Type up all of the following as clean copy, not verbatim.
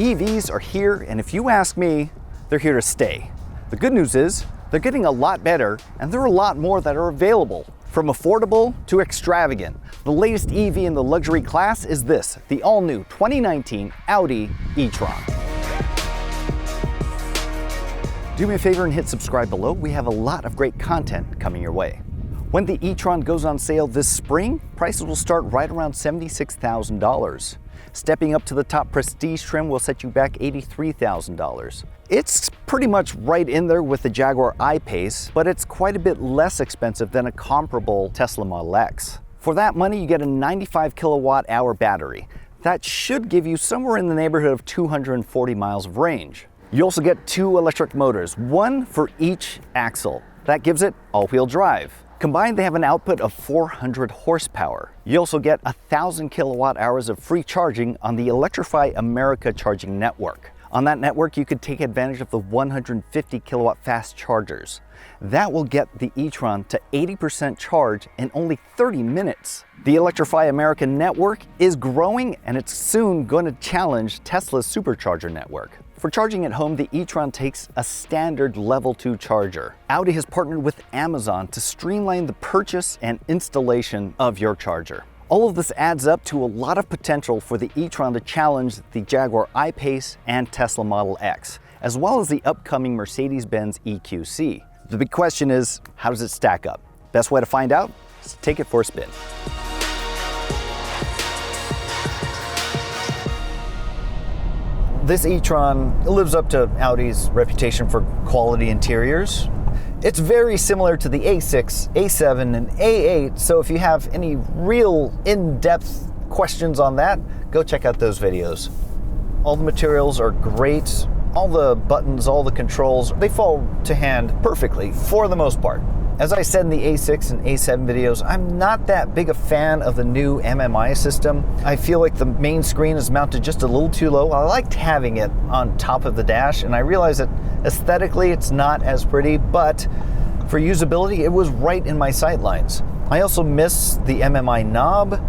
EVs are here, and if you ask me, they're here to stay. The good news is, they're getting a lot better, and there are a lot more that are available. From affordable to extravagant, the latest EV in the luxury class is this, the all-new 2019 Audi e-tron. Do me a favor and hit subscribe below. We have a lot of great content coming your way. When the e-tron goes on sale this spring, prices will start right around $76,000. Stepping up to the top prestige trim will set you back $83,000. It's pretty much right in there with the Jaguar I-Pace, but it's quite a bit less expensive than a comparable Tesla Model X. For that money, you get a 95 kilowatt hour battery. That should give you somewhere in the neighborhood of 240 miles of range. You also get 2 electric motors, one for each axle. That gives it all-wheel drive. Combined, they have an output of 400 horsepower. You also get 1,000 kilowatt hours of free charging on the Electrify America charging network. On that network, you could take advantage of the 150 kilowatt fast chargers. That will get the e-tron to 80% charge in only 30 minutes. The Electrify America network is growing, and it's soon going to challenge Tesla's supercharger network. For charging at home, the e-tron takes a standard level 2 charger. Audi has partnered with Amazon to streamline the purchase and installation of your charger. All of this adds up to a lot of potential for the e-tron to challenge the Jaguar I-Pace and Tesla Model X, as well as the upcoming Mercedes-Benz EQC. The big question is, how does it stack up? Best way to find out is to take it for a spin. This e-tron lives up to Audi's reputation for quality interiors. It's very similar to the A6, A7, and A8, so if you have any real in-depth questions on that, go check out those videos. All the materials are great. All the buttons, all the controls, they fall to hand perfectly for the most part. As I said in the A6 and A7 videos, I'm not that big a fan of the new MMI system. I feel like the main screen is mounted just a little too low. I liked having it on top of the dash, and I realize that aesthetically it's not as pretty, but for usability, it was right in my sightlines. I also miss the MMI knob,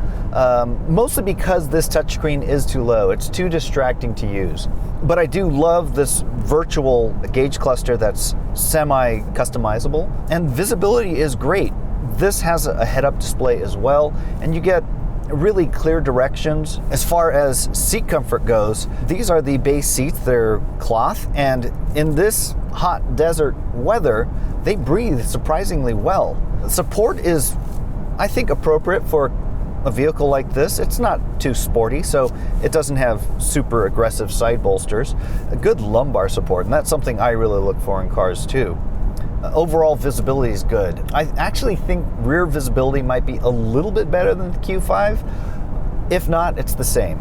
mostly because this touchscreen is too low. It's too distracting to use. But I do love this virtual gauge cluster that's semi-customizable, and visibility is great. This has a head-up display as well, and you get really clear directions. As far as seat comfort goes, these are the base seats. They're cloth, and in this hot desert weather, they breathe surprisingly well. Support is, I think, appropriate for a vehicle like this. It's not too sporty, so it doesn't have super aggressive side bolsters. A good lumbar support, and that's something I really look for in cars too. Overall visibility is good. I actually think rear visibility might be a little bit better than the Q5. If not, it's the same.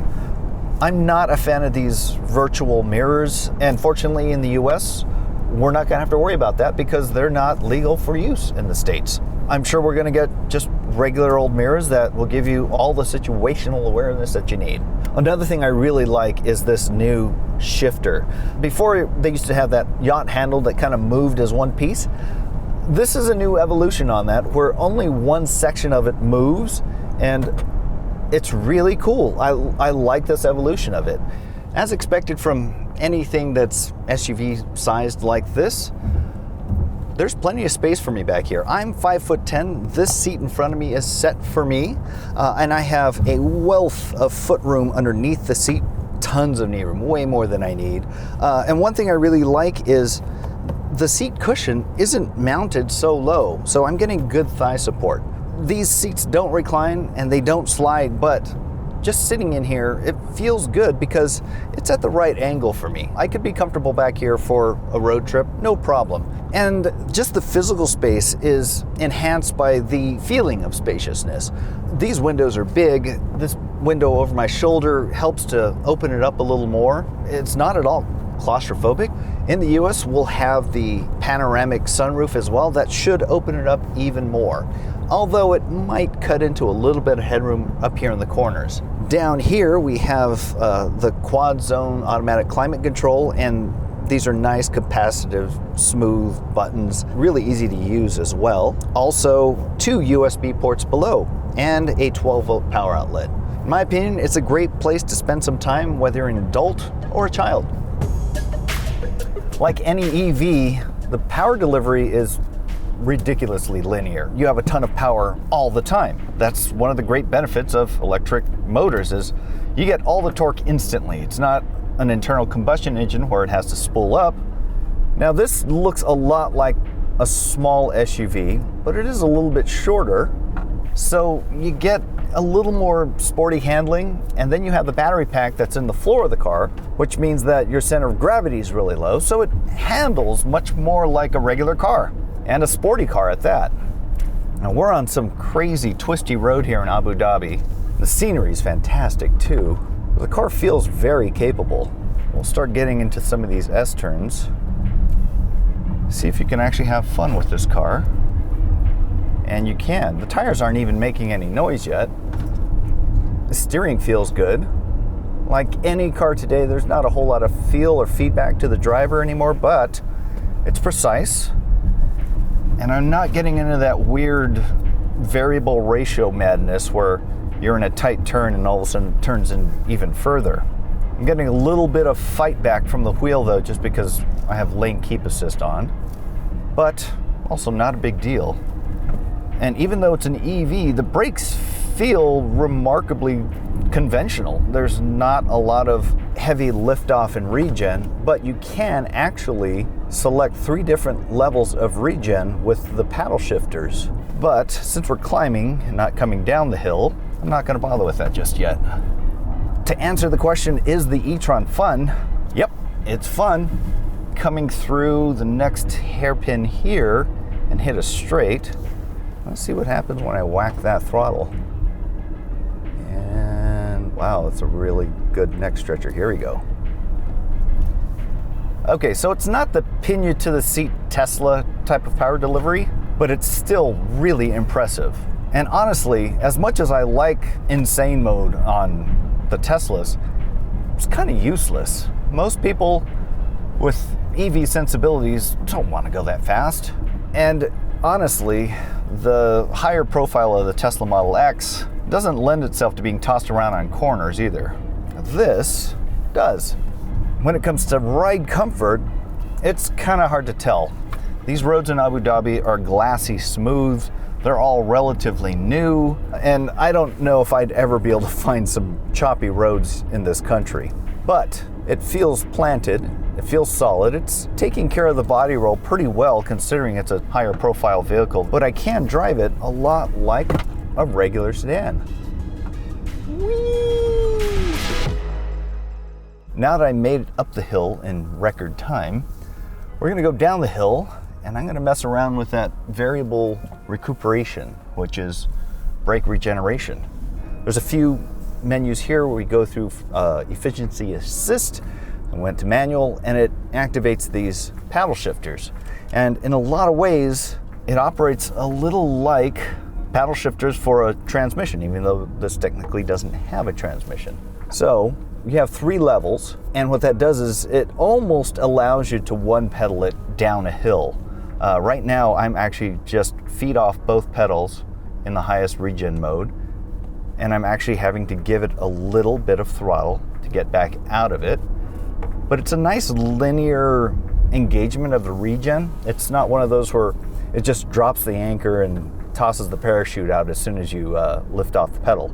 I'm not a fan of these virtual mirrors, and fortunately in the US, we're not gonna have to worry about that because they're not legal for use in the States. I'm sure we're gonna get just regular old mirrors that will give you all the situational awareness that you need. Another thing I really like is this new shifter. Before, they used to have that yacht handle that kind of moved as one piece. This is a new evolution on that, where only one section of it moves, and it's really cool. I like this evolution of it. As expected from anything that's SUV sized like this, there's plenty of space for me back here. I'm 5'10". This seat in front of me is set for me, and I have a wealth of footroom underneath the seat. Tons of knee room, way more than I need. And one thing I really like is the seat cushion isn't mounted so low, so I'm getting good thigh support. These seats don't recline and they don't slide, but just sitting in here, it feels good because it's at the right angle for me. I could be comfortable back here for a road trip, no problem. And just the physical space is enhanced by the feeling of spaciousness. These windows are big. This window over my shoulder helps to open it up a little more. It's not at all claustrophobic. In the US, we'll have the panoramic sunroof as well. That should open it up even more, although it might cut into a little bit of headroom up here in the corners. Down here, we have the quad zone automatic climate control, and these are nice, capacitive, smooth buttons, really easy to use as well. Also, 2 USB ports below and a 12-volt power outlet. In my opinion, it's a great place to spend some time, whether you're an adult or a child. Like any EV, the power delivery is ridiculously linear. You have a ton of power all the time. That's one of the great benefits of electric motors is you get all the torque instantly. It's not an internal combustion engine where it has to spool up. Now this looks a lot like a small SUV, but it is a little bit shorter. So you get a little more sporty handling, and then you have the battery pack that's in the floor of the car, which means that your center of gravity is really low, so it handles much more like a regular car, and a sporty car at that. Now we're on some crazy twisty road here in Abu Dhabi. The scenery is fantastic too. The car feels very capable. We'll start getting into some of these S-turns. See if you can actually have fun with this car. And you can. The tires aren't even making any noise yet. The steering feels good. Like any car today, there's not a whole lot of feel or feedback to the driver anymore, but it's precise. And I'm not getting into that weird variable ratio madness where you're in a tight turn and all of a sudden it turns in even further. I'm getting a little bit of fight back from the wheel though, just because I have lane keep assist on, but also not a big deal. And even though it's an EV, the brakes feel remarkably conventional. There's not a lot of heavy liftoff and regen, but you can actually select 3 different levels of regen with the paddle shifters. But since we're climbing and not coming down the hill, I'm not going to bother with that just yet. To answer the question, is the e-tron fun? Yep, it's fun. Coming through the next hairpin here and hit a straight. Let's see what happens when I whack that throttle. And wow, it's a really good neck stretcher. Here we go. Okay, so it's not the pin you to the seat Tesla type of power delivery, but it's still really impressive. And honestly, as much as I like insane mode on the Teslas, it's kind of useless. Most people with EV sensibilities don't want to go that fast. And honestly, the higher profile of the Tesla Model X doesn't lend itself to being tossed around on corners either. This does. When it comes to ride comfort, it's kind of hard to tell. These roads in Abu Dhabi are glassy smooth. They're all relatively new, and I don't know if I'd ever be able to find some choppy roads in this country. But it feels planted, it feels solid, it's taking care of the body roll pretty well considering it's a higher profile vehicle, but I can drive it a lot like a regular sedan. Whee! Now that I made it up the hill in record time, we're gonna go down the hill and I'm gonna mess around with that variable recuperation, which is brake regeneration. There's a few menus here where we go through efficiency assist. I went to manual and it activates these paddle shifters. And in a lot of ways, it operates a little like paddle shifters for a transmission, even though this technically doesn't have a transmission. So you have 3 levels, and what that does is it almost allows you to one pedal it down a hill. Right now, I'm actually just feet off both pedals in the highest regen mode, and I'm actually having to give it a little bit of throttle to get back out of it. But it's a nice linear engagement of the regen. It's not one of those where it just drops the anchor and tosses the parachute out as soon as you lift off the pedal.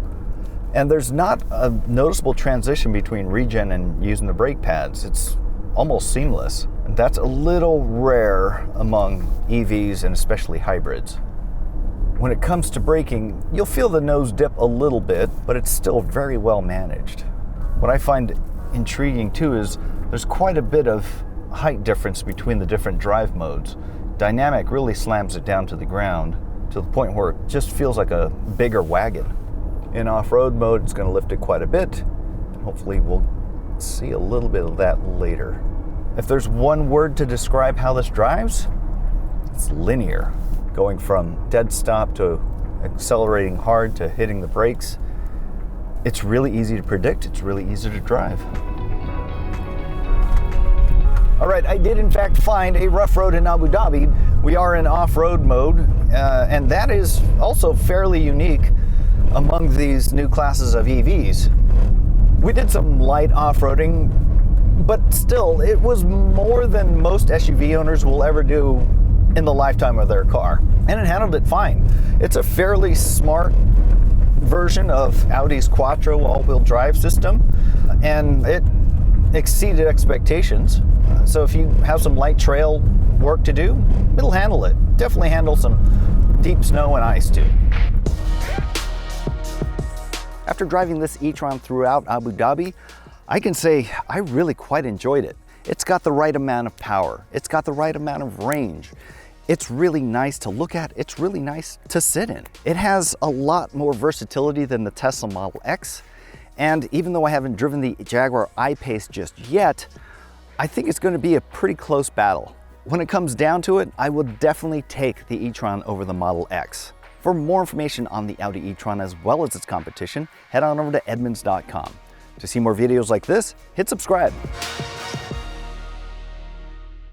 And there's not a noticeable transition between regen and using the brake pads. It's almost seamless. And that's a little rare among EVs and especially hybrids. When it comes to braking, you'll feel the nose dip a little bit, but it's still very well managed. What I find intriguing too is there's quite a bit of height difference between the different drive modes. Dynamic really slams it down to the ground to the point where it just feels like a bigger wagon. In off-road mode, it's going to lift it quite a bit. Hopefully we'll see a little bit of that later. If there's one word to describe how this drives, it's linear. Going from dead stop to accelerating hard to hitting the brakes. It's really easy to predict. It's really easy to drive. All right, I did in fact find a rough road in Abu Dhabi. We are in off-road mode, and that is also fairly unique. among these new classes of EVs. We did some light off-roading, but still, it was more than most SUV owners will ever do in the lifetime of their car. And it handled it fine. It's a fairly smart version of Audi's Quattro all-wheel drive system, and it exceeded expectations. So if you have some light trail work to do, it'll handle it. Definitely handle some deep snow and ice too. After driving this e-tron throughout Abu Dhabi, I can say I really quite enjoyed it. It's got the right amount of power. It's got the right amount of range. It's really nice to look at. It's really nice to sit in. It has a lot more versatility than the Tesla Model X. And even though I haven't driven the Jaguar I-Pace just yet, I think it's going to be a pretty close battle. When it comes down to it, I will definitely take the e-tron over the Model X. For more information on the Audi e-tron as well as its competition, head on over to Edmunds.com. To see more videos like this, hit subscribe.